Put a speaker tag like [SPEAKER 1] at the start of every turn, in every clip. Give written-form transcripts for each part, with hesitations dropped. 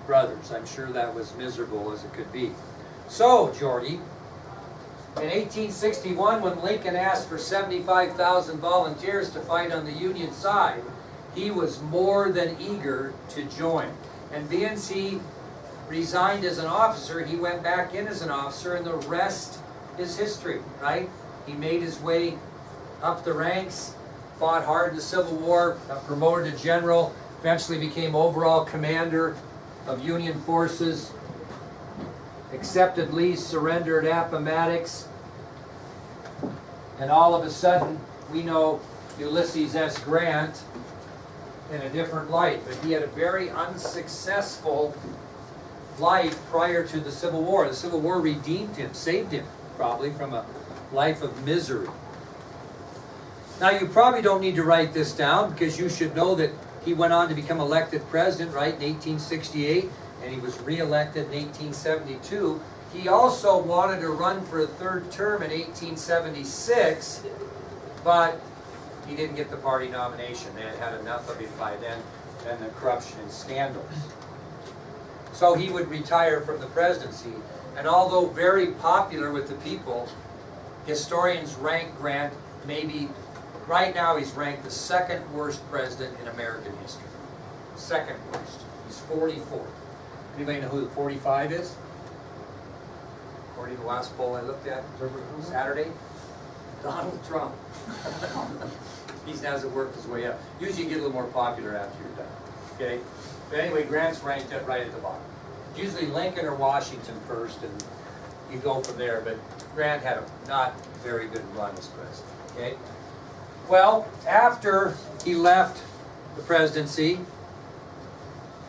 [SPEAKER 1] brothers. I'm sure that was miserable as it could be. So, Jordy, in 1861, when Lincoln asked for 75,000 volunteers to fight on the Union side, he was more than eager to join. And being he resigned as an officer, he went back in as an officer, and the rest is history, right? He made his way up the ranks, fought hard in the Civil War, got promoted to general, eventually became overall commander of Union forces, accepted Lee's surrender at Appomattox, and all of a sudden we know Ulysses S. Grant in a different light, but he had a very unsuccessful life prior to the Civil War. The Civil War redeemed him, saved him probably from a life of misery. Now you probably don't need to write this down because you should know that he went on to become elected president, right, in 1868, and he was re-elected in 1872. He also wanted to run for a third term in 1876, but he didn't get the party nomination. They had had enough of him by then, and the corruption and scandals. So he would retire from the presidency, and although very popular with the people, historians rank Grant maybe, right now he's ranked the second worst president in American history. Second worst. He's 44th. Anybody know who the 45 is? According to the last poll I looked at Saturday, Donald Trump. He hasn't worked his way up. Usually you get a little more popular after you're done. Okay? But anyway, Grant's ranked right at the bottom. Usually Lincoln or Washington first, and you go from there. But Grant had a not very good run as president. Okay? Well, after he left the presidency,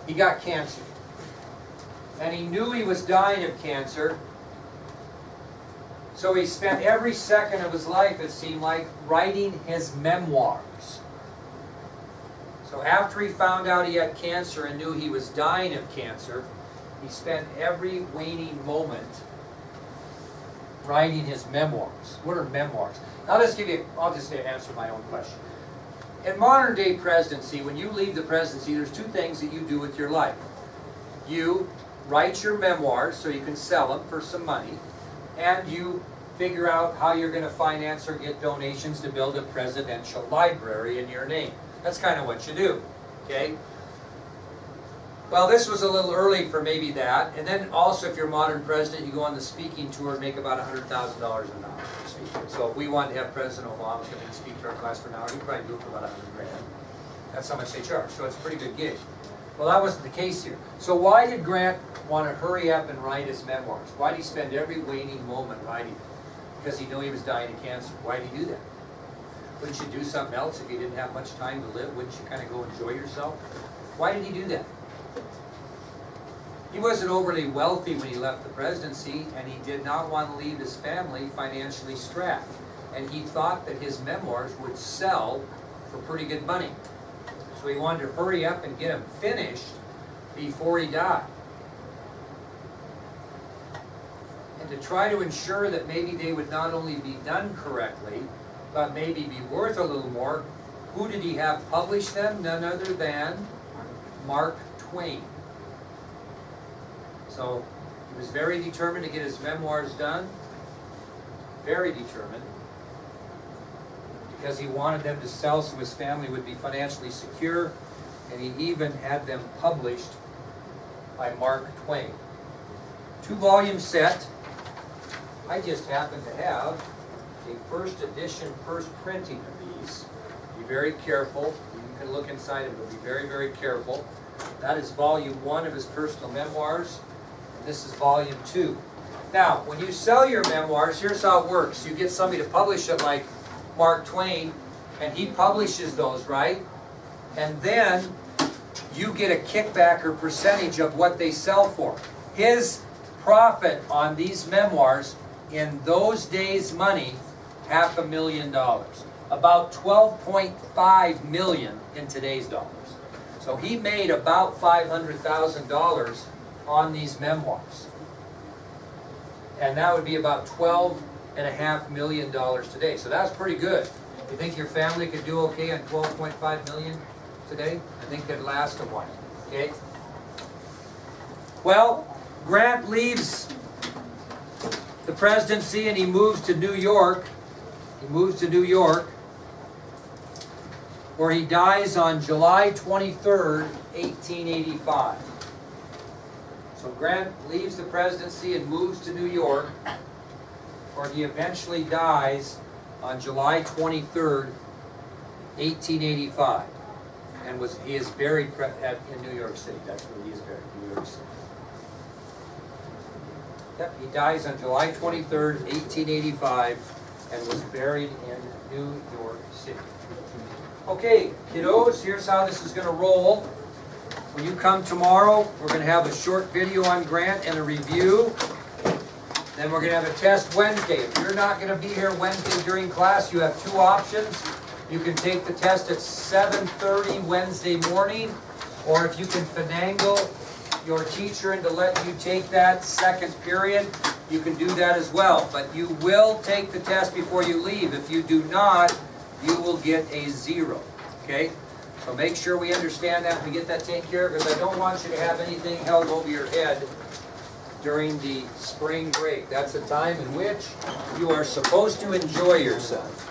[SPEAKER 1] he got cancer. And he knew he was dying of cancer. So he spent every second of his life, it seemed like, writing his memoirs. So after he found out he had cancer and knew he was dying of cancer, he spent every waning moment writing his memoirs. What are memoirs? I'll just answer my own question. In modern day presidency, when you leave the presidency, there's two things that you do with your life. You write your memoirs so you can sell them for some money, and you figure out how you're going to finance or get donations to build a presidential library in your name. That's kind of what you do, okay? Well, this was a little early for maybe that. And then also, if you're a modern president, you go on the speaking tour and make about $100,000 an hour for speaking. So if we wanted to have President Obama come in and speak to our class for an hour, he'd probably do it for about $100,000. That's how much they charge. So it's a pretty good gig. Well, that wasn't the case here. So why did Grant want to hurry up and write his memoirs? Why did he spend every waning moment writing them? Because he knew he was dying of cancer. Why did he do that? Wouldn't you do something else if you didn't have much time to live? Wouldn't you kind of go enjoy yourself? Why did he do that? He wasn't overly wealthy when he left the presidency, and he did not want to leave his family financially strapped. And he thought that his memoirs would sell for pretty good money. So he wanted to hurry up and get them finished before he died. And to try to ensure that maybe they would not only be done correctly, but maybe be worth a little more, who did he have publish them? None other than Mark Twain. So he was very determined to get his memoirs done. Very determined. Because he wanted them to sell so his family would be financially secure. And he even had them published by Mark Twain. 2-volume set. I just happen to have a first edition, first printing of these. Be very careful. You can look inside it, but be very, very careful. That is volume 1 of his personal memoirs. And this is volume 2. Now, when you sell your memoirs, here's how it works. You get somebody to publish it like Mark Twain, and he publishes those, right? And then you get a kickback or percentage of what they sell for. His profit on these memoirs in those days' money, $500,000. About $12.5 million in today's dollars. So he made about $500,000 on these memoirs. And that would be about $12.5 million today. So that's pretty good. You think your family could do okay on $12.5 million today? I think they'd last a while. Okay? Well, Grant leaves the presidency and he moves to New York. He moves to New York, where he dies on July 23rd, 1885. So Grant leaves the presidency and moves to New York, where he eventually dies on July 23rd, 1885. And he is buried in New York City. That's where he is buried, New York City. Yep, he dies on July 23rd, 1885, and was buried in New York City. Okay, kiddos, here's how this is going to roll. When you come tomorrow, we're going to have a short video on Grant and a review. Then we're going to have a test Wednesday. If you're not going to be here Wednesday during class, you have two options. You can take the test at 7:30 Wednesday morning, or if you can finagle your teacher into letting you take that second period, you can do that as well. But you will take the test before you leave. If you do not, you will get a 0. Okay? So make sure we understand that and we get that taken care of, because I don't want you to have anything held over your head during the spring break. That's a time in which you are supposed to enjoy yourself.